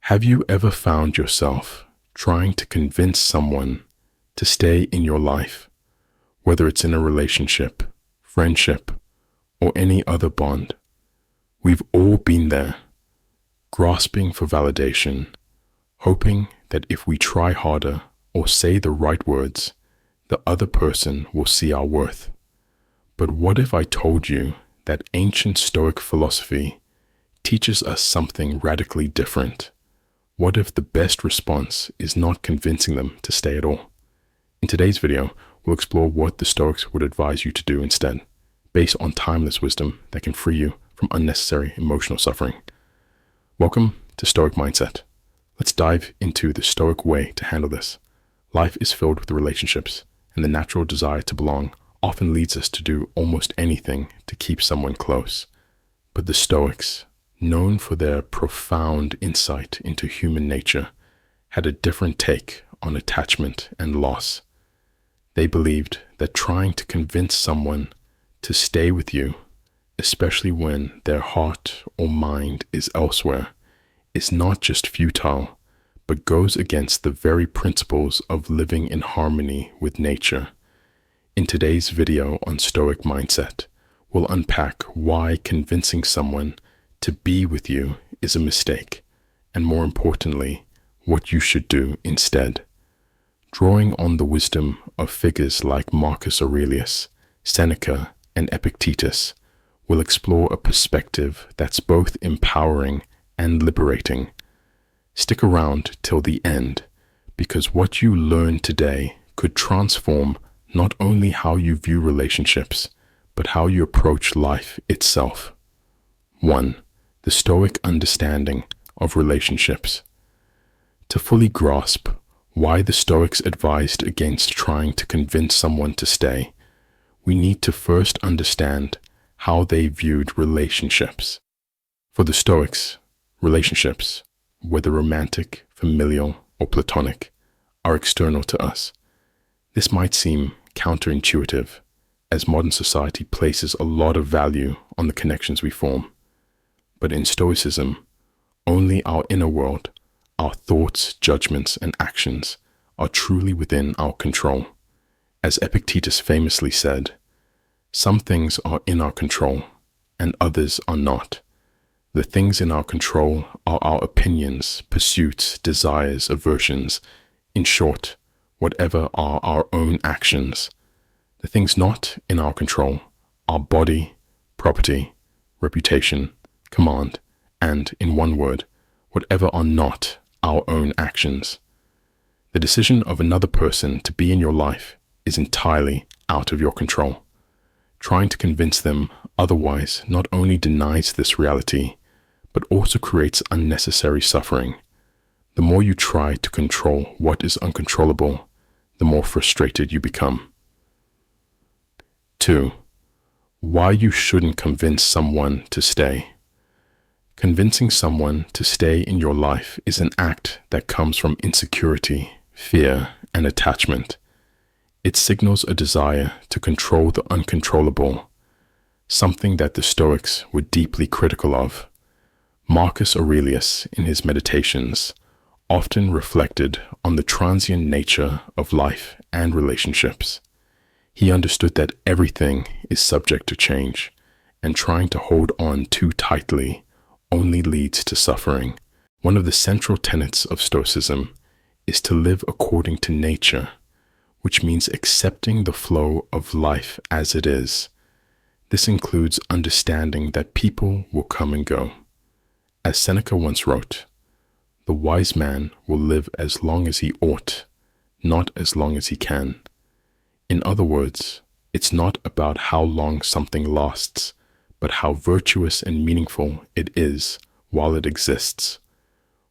Have you ever found yourself trying to convince someone to stay in your life, whether it's in a relationship, friendship, or any other bond? We've all been there, grasping for validation, hoping that if we try harder or say the right words, the other person will see our worth. But what if I told you that ancient Stoic philosophy teaches us something radically different? What if the best response is not convincing them to stay at all? In today's video, we'll explore what the Stoics would advise you to do instead, based on timeless wisdom that can free you from unnecessary emotional suffering. Welcome to Stoic Mindset. Let's dive into the Stoic way to handle this. Life is filled with relationships, and the natural desire to belong often leads us to do almost anything to keep someone close. But the Stoics, known for their profound insight into human nature, had a different take on attachment and loss. They believed that trying to convince someone to stay with you, especially when their heart or mind is elsewhere, is not just futile, but goes against the very principles of living in harmony with nature. In today's video on Stoic Mindset, we'll unpack why convincing someone to be with you is a mistake, and more importantly, what you should do instead. Drawing on the wisdom of figures like Marcus Aurelius, Seneca, and Epictetus, we'll explore a perspective that's both empowering and liberating. Stick around till the end, because what you learn today could transform not only how you view relationships, but how you approach life itself. 1. The Stoic understanding of relationships. To fully grasp why the Stoics advised against trying to convince someone to stay, we need to first understand how they viewed relationships. For the Stoics, relationships, whether romantic, familial, or platonic, are external to us. This might seem counterintuitive, as modern society places a lot of value on the connections we form. But in Stoicism, only our inner world, our thoughts, judgments, and actions are truly within our control. As Epictetus famously said, "Some things are in our control, and others are not. The things in our control are our opinions, pursuits, desires, aversions, in short, whatever are our own actions. The things not in our control are body, property, reputation, command, and, in one word, whatever are not our own actions. The decision of another person to be in your life is entirely out of your control. Trying to convince them otherwise not only denies this reality, but also creates unnecessary suffering. The more you try to control what is uncontrollable, the more frustrated you become. 2. Why you shouldn't convince someone to stay. Convincing someone to stay in your life is an act that comes from insecurity, fear, and attachment. It signals a desire to control the uncontrollable, something that the Stoics were deeply critical of. Marcus Aurelius, in his Meditations, often reflected on the transient nature of life and relationships. He understood that everything is subject to change, and trying to hold on too tightly only leads to suffering. One of the central tenets of Stoicism is to live according to nature, which means accepting the flow of life as it is. This includes understanding that people will come and go. As Seneca once wrote, "The wise man will live as long as he ought, not as long as he can." In other words, it's not about how long something lasts, but how virtuous and meaningful it is while it exists.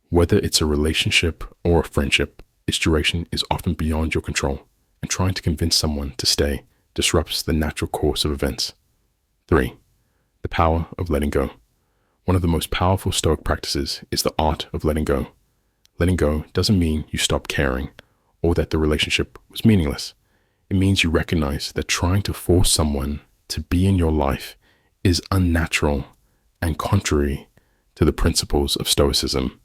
Whether it's a relationship or a friendship, its duration is often beyond your control, and trying to convince someone to stay disrupts the natural course of events. 3. The power of letting go. One of the most powerful Stoic practices is the art of letting go. Letting go doesn't mean you stop caring or that the relationship was meaningless. It means you recognize that trying to force someone to be in your life is unnatural and contrary to the principles of Stoicism.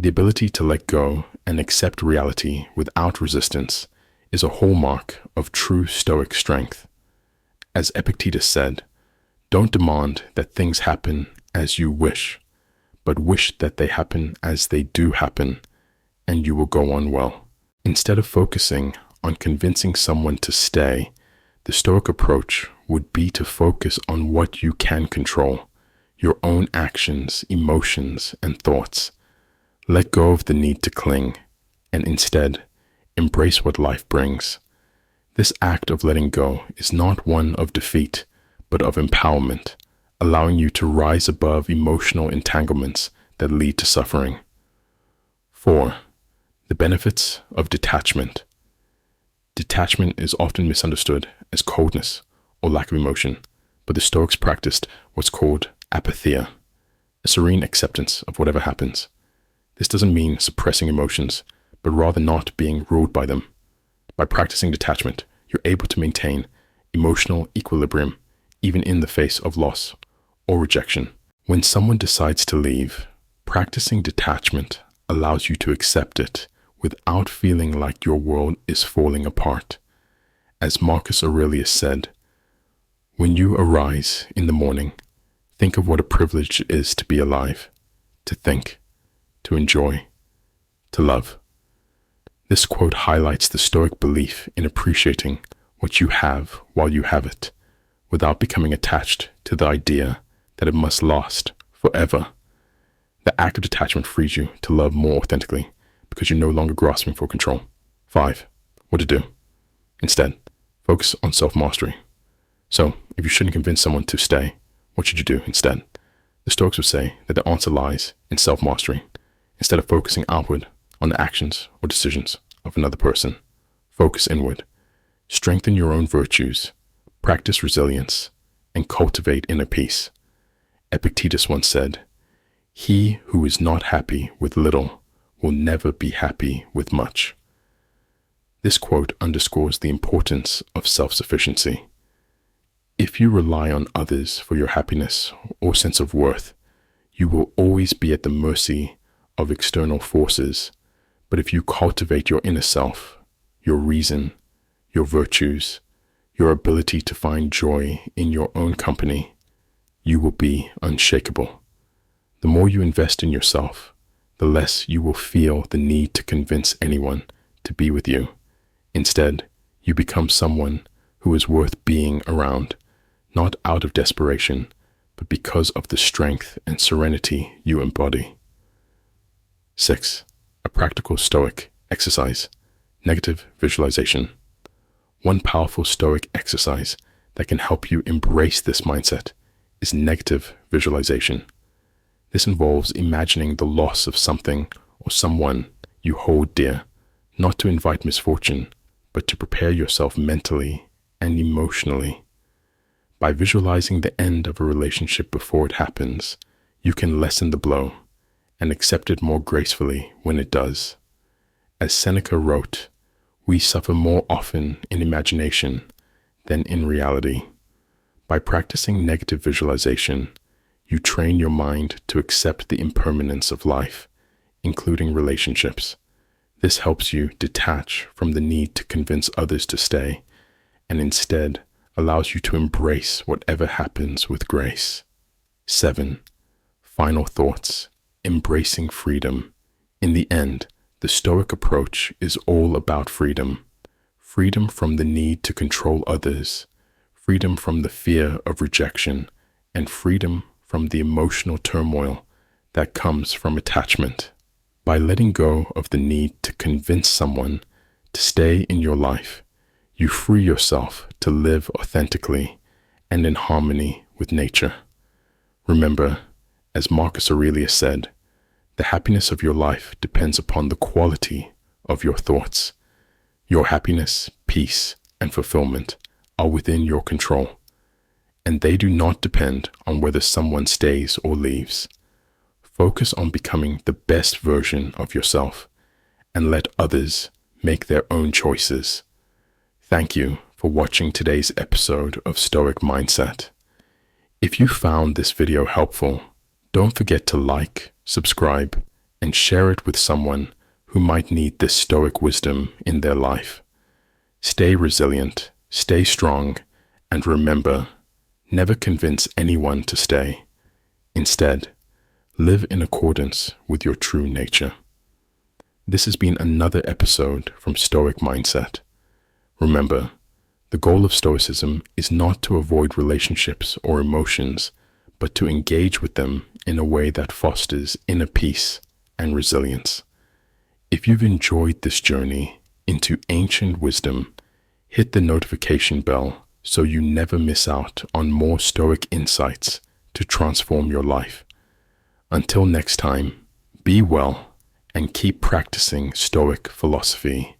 The ability to let go and accept reality without resistance is a hallmark of true Stoic strength. As Epictetus said, "Don't demand that things happen as you wish, but wish that they happen as they do happen, and you will go on well." Instead of focusing on convincing someone to stay, the Stoic approach would be to focus on what you can control, your own actions, emotions, and thoughts. Let go of the need to cling, and instead, embrace what life brings. This act of letting go is not one of defeat, but of empowerment, allowing you to rise above emotional entanglements that lead to suffering. 4. The benefits of detachment. Detachment is often misunderstood as coldness or lack of emotion, but the Stoics practiced what's called apatheia, a serene acceptance of whatever happens. This doesn't mean suppressing emotions, but rather not being ruled by them. By practicing detachment, you're able to maintain emotional equilibrium even in the face of loss or rejection. When someone decides to leave, practicing detachment allows you to accept it without feeling like your world is falling apart. As Marcus Aurelius said, "When you arise in the morning, think of what a privilege it is to be alive, to think, to enjoy, to love." This quote highlights the Stoic belief in appreciating what you have while you have it, without becoming attached to the idea that it must last forever. The act of detachment frees you to love more authentically because you're no longer grasping for control. 5. What to do? Instead, focus on self-mastery. So, if you shouldn't convince someone to stay, what should you do instead? The Stoics would say that the answer lies in self-mastery. Instead of focusing outward on the actions or decisions of another person, focus inward. Strengthen your own virtues, practice resilience, and cultivate inner peace. Epictetus once said, "He who is not happy with little will never be happy with much." This quote underscores the importance of self-sufficiency. If you rely on others for your happiness or sense of worth, you will always be at the mercy of external forces. But if you cultivate your inner self, your reason, your virtues, your ability to find joy in your own company, you will be unshakable. The more you invest in yourself, the less you will feel the need to convince anyone to be with you. Instead, you become someone who is worth being around, not out of desperation, but because of the strength and serenity you embody. 6. A practical Stoic exercise, negative visualization. One powerful Stoic exercise that can help you embrace this mindset is negative visualization. This involves imagining the loss of something or someone you hold dear, not to invite misfortune, but to prepare yourself mentally and emotionally. By visualizing the end of a relationship before it happens, you can lessen the blow and accept it more gracefully when it does. As Seneca wrote, "We suffer more often in imagination than in reality." By practicing negative visualization, you train your mind to accept the impermanence of life, including relationships. This helps you detach from the need to convince others to stay, and instead allows you to embrace whatever happens with grace. 7. Final thoughts. Embracing freedom. In the end, the Stoic approach is all about freedom. Freedom from the need to control others, freedom from the fear of rejection, and freedom from the emotional turmoil that comes from attachment. By letting go of the need to convince someone to stay in your life, you free yourself to live authentically and in harmony with nature. Remember, as Marcus Aurelius said, the happiness of your life depends upon the quality of your thoughts. Your happiness, peace, and fulfillment are within your control, and they do not depend on whether someone stays or leaves. Focus on becoming the best version of yourself and let others make their own choices. Thank you for watching today's episode of Stoic Mindset. If you found this video helpful, don't forget to like, subscribe, and share it with someone who might need this Stoic wisdom in their life. Stay resilient, stay strong, and remember, never convince anyone to stay. Instead, live in accordance with your true nature. This has been another episode from Stoic Mindset. Remember, the goal of Stoicism is not to avoid relationships or emotions, but to engage with them in a way that fosters inner peace and resilience. If you've enjoyed this journey into ancient wisdom, hit the notification bell so you never miss out on more Stoic insights to transform your life. Until next time, be well and keep practicing Stoic philosophy.